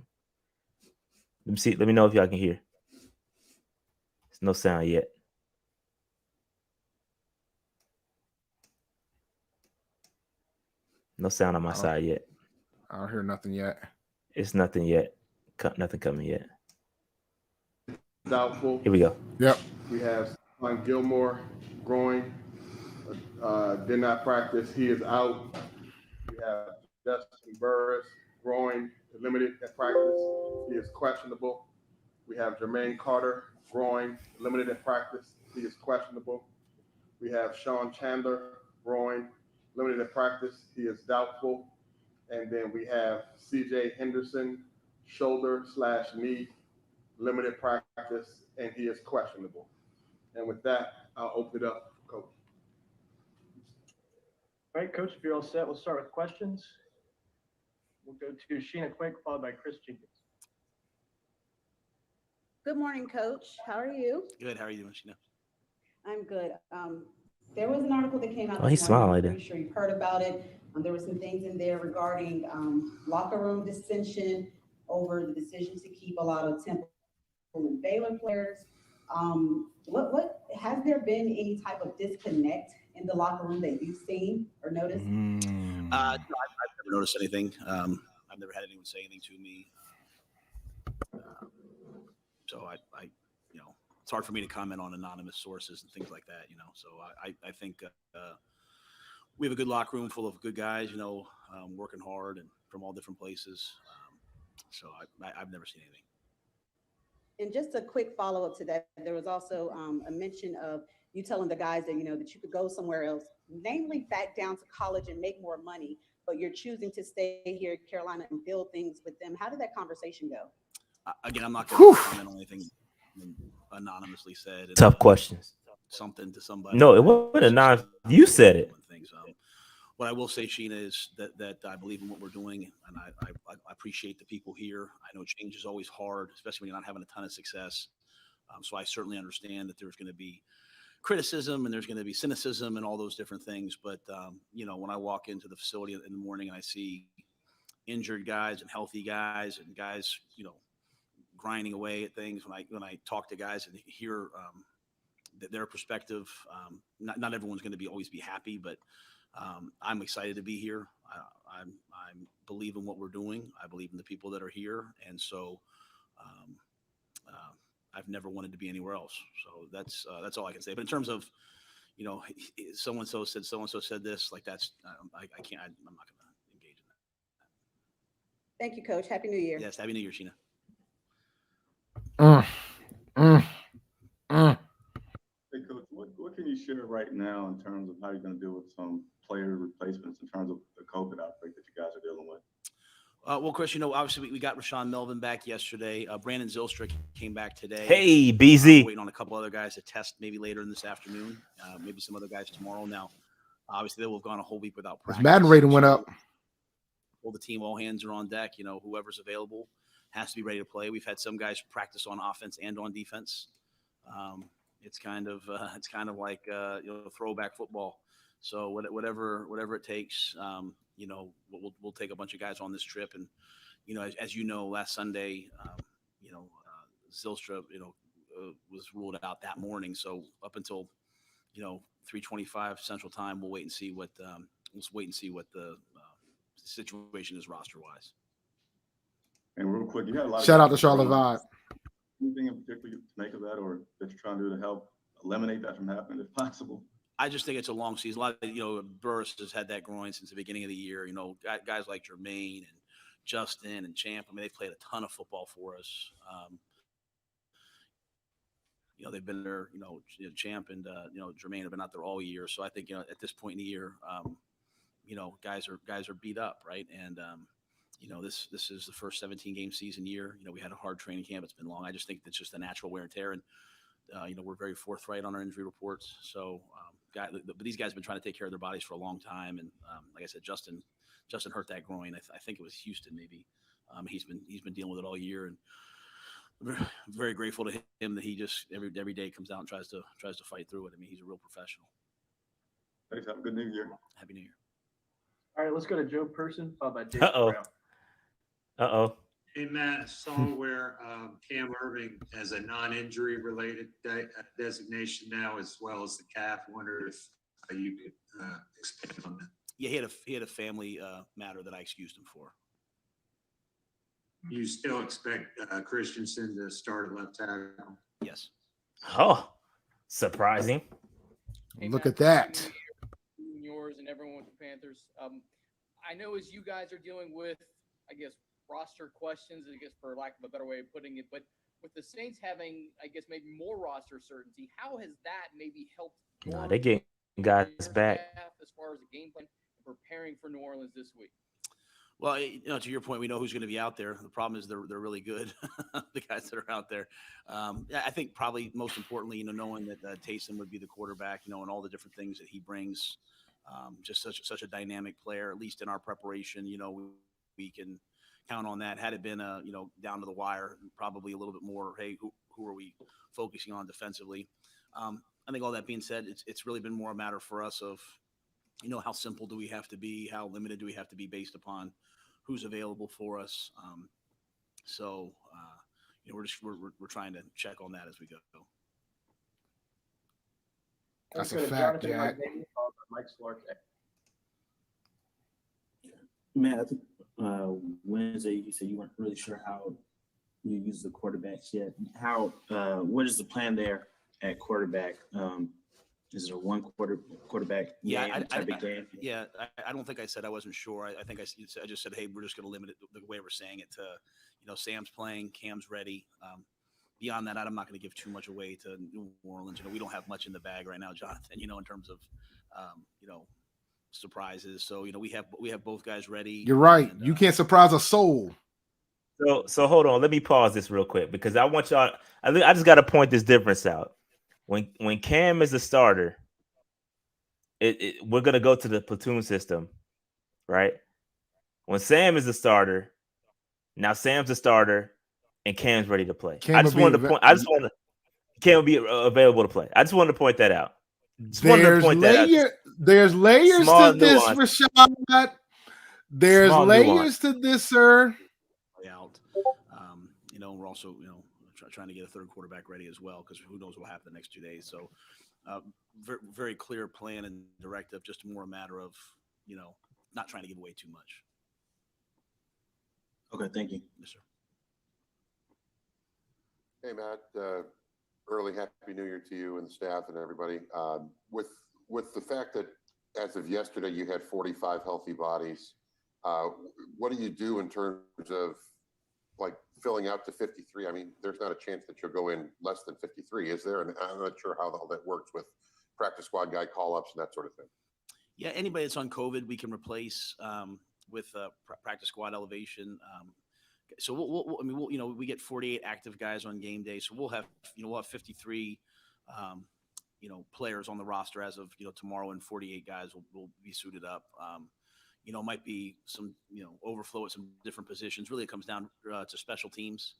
Let me see. Let me know if y'all can hear. There's no sound yet. No sound on my side yet. I don't hear nothing yet. It's nothing yet. Nothing coming yet. Doubtful. Here we go. Yep. We have Stephon Gilmore growing. Did not practice. He is out. We have Justin Burris growing, limited at practice. He is questionable. We have Jermaine Carter growing, limited at practice. He is questionable. We have Sean Chandler growing, limited at practice. He is doubtful. And then we have CJ Henderson, shoulder/knee, limited practice, and he is questionable. And with that, I'll open it up, Coach. All right, Coach, if you're all set, we'll start with questions. We'll go to Sheena Quick, followed by Chris Jenkins. Good morning, Coach. How are you? Good. How are you doing, Sheena? I'm good. There was an article that came out. Oh, he's smiling. I'm pretty sure you've heard about it. There were some things in there regarding locker room dissension over the decision to keep a lot of Temple and Baylor players. What has there been any type of disconnect in the locker room that you've seen or noticed? No, I've never noticed anything. I've never had anyone say anything to me. So I it's hard for me to comment on anonymous sources and things like that, So I think we have a good locker room full of good guys, working hard and from all different places. So I've never seen anything. And just a quick follow-up to that, there was also a mention of you telling the guys that, that you could go somewhere else, namely back down to college and make more money, but you're choosing to stay here in Carolina and build things with them. How did that conversation go? Again, I'm not going to comment on anything anonymously said. Tough questions. Something to somebody. No, it wasn't anonymous. You said it. What I will say, Sheena, is that I believe in what we're doing, and I appreciate the people here. I know change is always hard, especially when you're not having a ton of success. So I certainly understand that there's going to be criticism and there's going to be cynicism and all those different things. But, when I walk into the facility in the morning and I see injured guys and healthy guys and guys, grinding away at things. When I talk to guys and hear their perspective, not everyone's going to always be happy, but I'm excited to be here. I believe in what we're doing. I believe in the people that are here, and so I've never wanted to be anywhere else. So that's all I can say. But in terms of so and so said this, like that's I can't. I'm not going to engage in that. Thank you, Coach. Happy New Year. Yes, Happy New Year, Sheena. Hey, Coach, what can you share right now in terms of how you're going to deal with some player replacements in terms of the COVID outbreak that you guys are dealing with? Well, Chris, obviously we got Rashawn Melvin back yesterday. Brandon Zylstra came back today. Hey, BZ. Waiting on a couple other guys to test maybe later in this afternoon. Maybe some other guys tomorrow. Now, obviously they will have gone a whole week without practice. His Madden rating went up. Well, the team, all hands are on deck. Whoever's available has to be ready to play. We've had some guys practice on offense and on defense. It's kind of like throwback football. So whatever it takes, we'll take a bunch of guys on this trip. And as you know, last Sunday, Zylstra, was ruled out that morning. So up until 3:25 Central Time, we'll wait and see what the situation is roster wise. And real quick, you had a lot. Shout out to Charlotte Vibe. Anything in particular to make of that, or that you're trying to do to help eliminate that from happening if possible? I just think it's a long season. A lot of, Burris has had that groin since the beginning of the year. Guys like Jermaine and Justin and Champ. I mean, they've played a ton of football for us. They've been there. Champ and Jermaine have been out there all year. So I think at this point in the year, guys are beat up, right? And this is the first 17 game season year. We had a hard training camp. It's been long. I just think it's just a natural wear and tear. And we're very forthright on our injury reports. So, but these guys have been trying to take care of their bodies for a long time. And like I said, Justin hurt that groin. I think it was Houston, maybe. He's been dealing with it all year, and we're very grateful to him that he just every day comes out and tries to fight through it. I mean, he's a real professional. Thanks. Have a good New Year. Happy New Year. All right, let's go to Joe Person, followed by Dave Uh-oh. Hey, Matt, I saw where Cam Irving has a non-injury related designation now, as well as the calf. I wonder if you could expand on that. Yeah, he had a family matter that I excused him for. You still expect Christensen to start at left tackle? Yes. Oh, surprising. Hey, Look Matt, at that. Yours and everyone with the Panthers. I know as you guys are dealing with, I guess, roster questions, I guess, for lack of a better way of putting it, but with the Saints having, I guess, maybe more roster certainty, how has that maybe helped? No, they getting guys back as far as the game plan and preparing for New Orleans this week. Well, to your point, we know who's going to be out there. The problem is they're really good, the guys that are out there. I think probably most importantly, knowing that Taysom would be the quarterback, and all the different things that he brings, just such a dynamic player. At least in our preparation, we can count on that. Had it been down to the wire, probably a little bit more. Hey, who are we focusing on defensively? I think all that being said, it's really been more a matter for us of how simple do we have to be, how limited do we have to be based upon who's available for us. We're trying to check on that as we go. That's Let's a go to fact, Jonathan Jack. Mulvaney, followed by Mike Slark. Man, I think Wednesday you said you weren't really sure how you use the quarterbacks yet. What is the plan there at quarterback? Is it a one quarterback? Yeah, type of game? Yeah, I don't think I said I wasn't sure. I think I just said, hey, we're just going to limit it the way we're saying it to, Sam's playing, Cam's ready. Beyond that, I'm not going to give too much away to New Orleans. We don't have much in the bag right now, Jonathan. In terms of, surprises. So we have both guys ready. You're right. And, you can't surprise a soul. So hold on. Let me pause this real quick because I want y'all. I just got to point this difference out. When Cam is the starter, we're gonna go to the platoon system, right? When Sam is the starter, now Sam's the starter, and Cam's ready to play. Cam will be available to play. I just wanted to point that out. There's layers Small to this, nuance. Rashad. There's Small layers nuance. to this, sir. Out. We're also, trying to get a third quarterback ready as well, because who knows what will happen the next 2 days. So very, very clear plan and directive, just more a matter of, not trying to give away too much. Okay, thank you. Yes, sir. Hey, Matt, early Happy New Year to you and the staff and everybody. With the fact that as of yesterday, you had 45 healthy bodies, what do you do in terms of like filling out to 53? I mean, there's not a chance that you'll go in less than 53, is there? And I'm not sure how all that works with practice squad guy call-ups and that sort of thing. Yeah, anybody that's on COVID, we can replace with practice squad elevation. So we get 48 active guys on game day, so we'll have 53 players on the roster as of tomorrow, and 48 guys will be suited up. Might be some overflow at some different positions. Really, it comes down to special teams.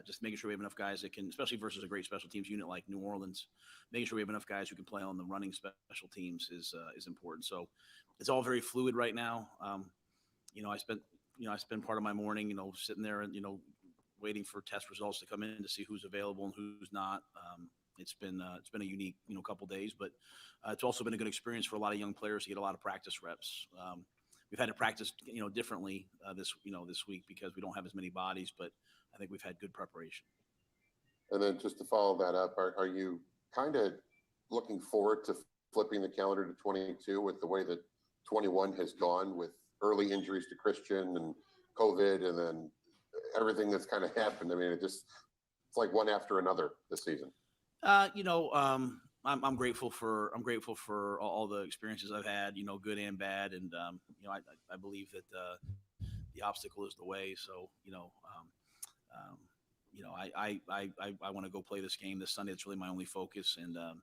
Just making sure we have enough guys that can, especially versus a great special teams unit like New Orleans, making sure we have enough guys who can play on the running special teams is important. So it's all very fluid right now. I spend part of my morning, sitting there and, waiting for test results to come in to see who's available and who's not. It's been a unique, couple days, but it's also been a good experience for a lot of young players to get a lot of practice reps. We've had to practice, differently this week because we don't have as many bodies, but I think we've had good preparation. And then just to follow that up, are you kind of looking forward to flipping the calendar to 22 with the way that 21 has gone, with early injuries to Christian and COVID and then everything that's kind of happened? I mean, it's like one after another this season. I'm grateful for all the experiences I've had, good and bad. And, I believe that the obstacle is the way. So, I want to go play this game this Sunday. It's really my only focus. And, I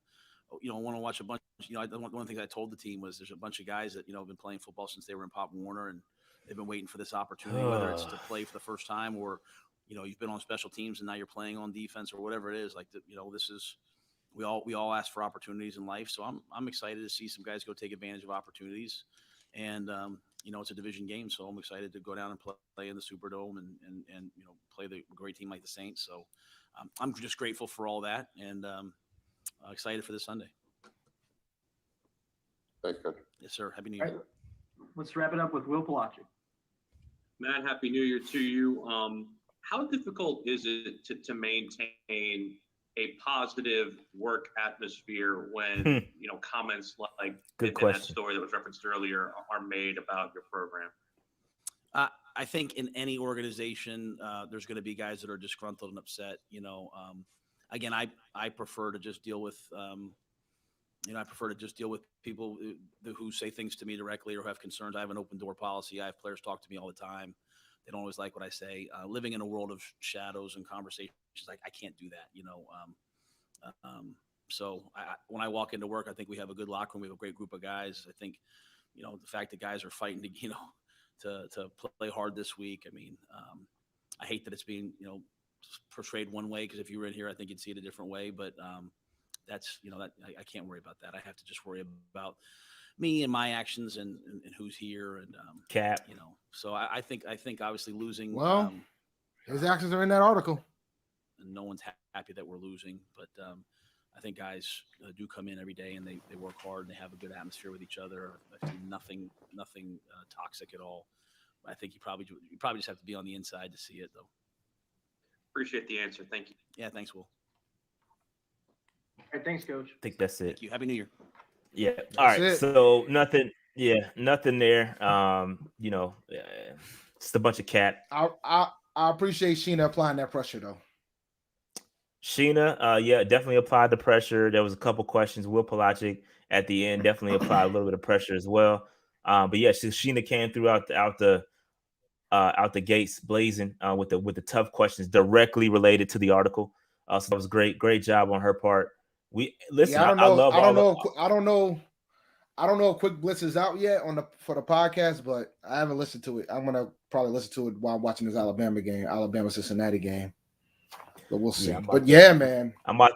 want to watch a bunch, one of the things I told the team was there's a bunch of guys that, have been playing football since they were in Pop Warner, and they've been waiting for this opportunity, whether it's to play for the first time or, you've been on special teams and now you're playing on defense or whatever it is. Like, this is, we all ask for opportunities in life. So I'm excited to see some guys go take advantage of opportunities. And, it's a division game, so I'm excited to go down and play in the Superdome and play the great team like the Saints. So I'm just grateful for all that, and excited for this Sunday. Thanks, Coach. Yes, sir. Happy New Year. All right, let's wrap it up with Will Palacic. Matt, Happy New Year to you. How difficult is it to maintain a positive work atmosphere when comments like in that story that was referenced earlier are made about your program? I think in any organization, there's going to be guys that are disgruntled and upset. Again, I prefer to just deal with people who say things to me directly or have concerns. I have an open door policy. I have players talk to me all the time. They don't always like what I say. Living in a world of shadows and conversations, I can't do that, So when I walk into work, I think we have a good locker room. We have a great group of guys. I think, the fact that guys are fighting to play hard this week. I mean, I hate that it's being, portrayed one way, because if you were in here, I think you'd see it a different way. But that's, I can't worry about that. I have to just worry about me and my actions and who's here and Cap. So I think obviously losing. Well, his actions are in that article, and no one's happy that we're losing. But I think guys do come in every day and they work hard and they have a good atmosphere with each other. I see nothing toxic at all. I think you probably just have to be on the inside to see it, though. Appreciate the answer. Thank you. Yeah, thanks, Will. All right, thanks, Coach. I think that's it. Thank you. Happy New Year. Yeah. All right. it. So nothing there. Just a bunch of cat. I appreciate Sheena applying that pressure though. Sheena, definitely applied the pressure. There was a couple questions. Will Palacic at the end definitely applied a little bit of pressure as well. But yeah, Sheena came throughout out the gates blazing with the tough questions directly related to the article. So that was great job on her part. We listen. Yeah, I don't know if Quick Blitz is out yet for the podcast, but I haven't listened to it. I'm gonna probably listen to it while watching this Alabama Cincinnati game. But we'll see. Yeah, but yeah, man, I'm about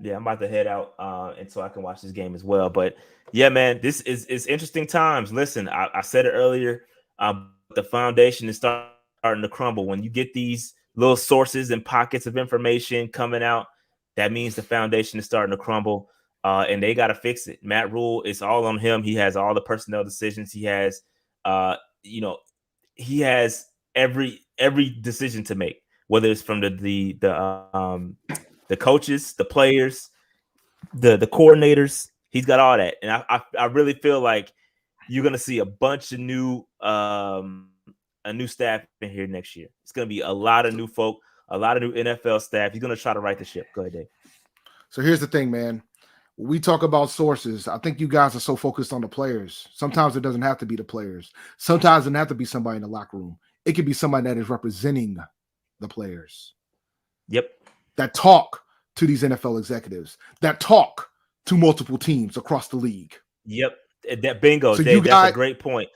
Yeah, I'm about to head out and so I can watch this game as well. But yeah, man, this is interesting times. Listen, I said it earlier, the foundation is starting to crumble. When you get these little sources and pockets of information coming out, that means the foundation is starting to crumble. And they got to fix it. Matt Rhule, it's all on him. He has all the personnel decisions. He has, you know, he has every decision to make, whether it's from the coaches, the players, the coordinators. He's got all that, and I really feel like you're gonna see a bunch of a new staff in here next year. It's gonna be a lot of new folk, a lot of new NFL staff. He's gonna try to right the ship. Go ahead, Dave. So here's the thing, man. When we talk about sources, I think you guys are so focused on the players. Sometimes it doesn't have to be the players. Sometimes it doesn't have to be somebody in the locker room. It could be somebody that is representing the players. Yep. That talk to these NFL executives, that talk to multiple teams across the league. Yep. That bingo, So Dave, that's a great point.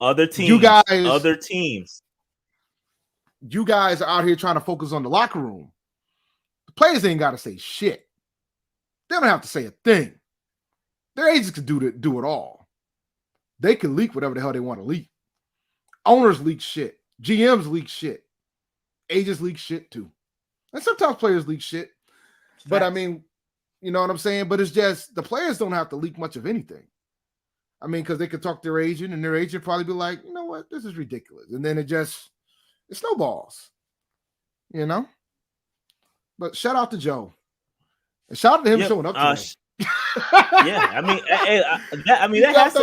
Other teams, you guys are out here trying to focus on the locker room. The players ain't got to say shit. They don't have to say a thing. Their agents can do it all. They can leak whatever the hell they want to leak. Owners leak shit. GMs leak shit. Agents leak shit too. And sometimes players leak shit. But I mean, you know what I'm saying? But it's just the players don't have to leak much of anything. I mean, because they could talk to their agent and their agent probably be like, you know what, this is ridiculous. And then it snowballs, you know? But shout out to Joe. And shout out to him showing up today. Yeah, I mean, that has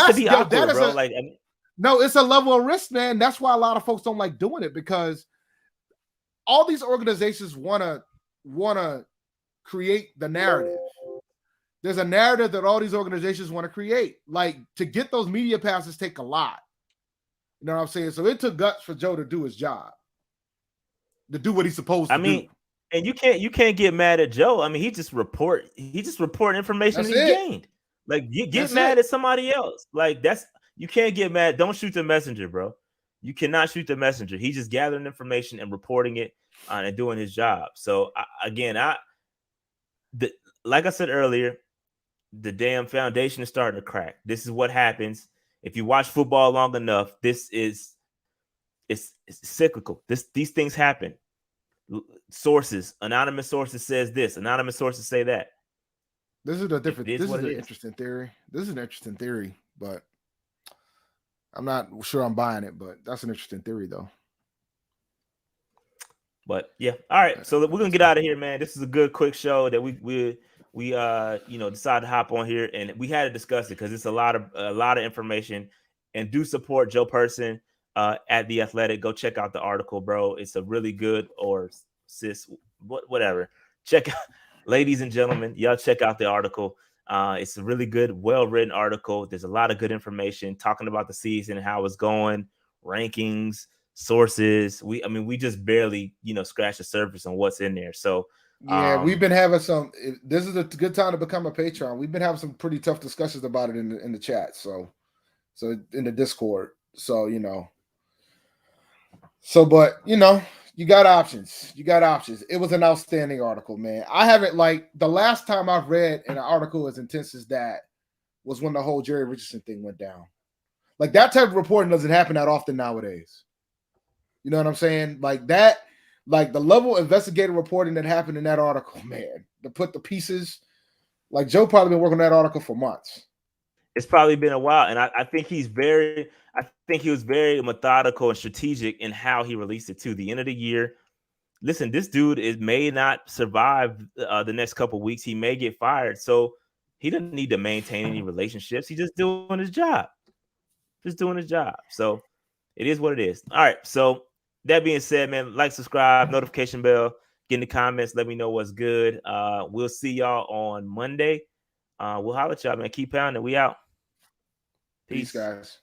to be out there, bro. No, it's a level of risk, man. That's why a lot of folks don't like doing it, because all these organizations want to create the narrative. There's a narrative that all these organizations want to create. Like, to get those media passes take a lot. You know what I'm saying? So it took guts for Joe to do his job, to do what he's supposed to do. And you can't get mad at Joe. I mean, he just reporting information he gained. Like, get mad at somebody else. Like, you can't get mad. Don't shoot the messenger, bro. You cannot shoot the messenger. He's just gathering information and reporting it and doing his job. So like I said earlier, the damn foundation is starting to crack. This is what happens if you watch football long enough. It's cyclical. These things happen. Sources, anonymous sources says this, anonymous sources say that. This is an interesting theory. This is an interesting theory, but I'm not sure I'm buying it, but that's an interesting theory though. But yeah, all right. So we're gonna get out of here, man. This is a good quick show that we decided to hop on here, and we had to discuss it because it's a lot of information. And do support Joe Person at The Athletic. Go check out the article, bro. It's a really good, or sis, whatever. Check out, ladies and gentlemen, y'all check out the article. It's a really good, well-written article. There's a lot of good information talking about the season, how it's going, rankings, sources. We just barely, scratch the surface on what's in there. So yeah, we've been having some. This is a good time to become a Patreon. We've been having some pretty tough discussions about it in the chat. So in the Discord. But you got options. It was an outstanding article, man. I haven't, the last time I've read an article as intense as that was when the whole Jerry Richardson thing went down. Like, that type of reporting doesn't happen that often nowadays. You know what I'm saying? Like that, like the level of investigative reporting that happened in that article, man, to put the pieces, like Joe probably been working on that article for months. It's probably been a while. And I think he was very methodical and strategic in how he released it to the end of the year. Listen, this dude may not survive the next couple of weeks. He may get fired. So he doesn't need to maintain any relationships. He's just doing his job. So it is what it is. All right. So that being said, man, like, subscribe, notification bell, get in the comments. Let me know what's good. We'll see y'all on Monday. We'll holler at y'all, man. Keep pounding. We out. Peace, guys.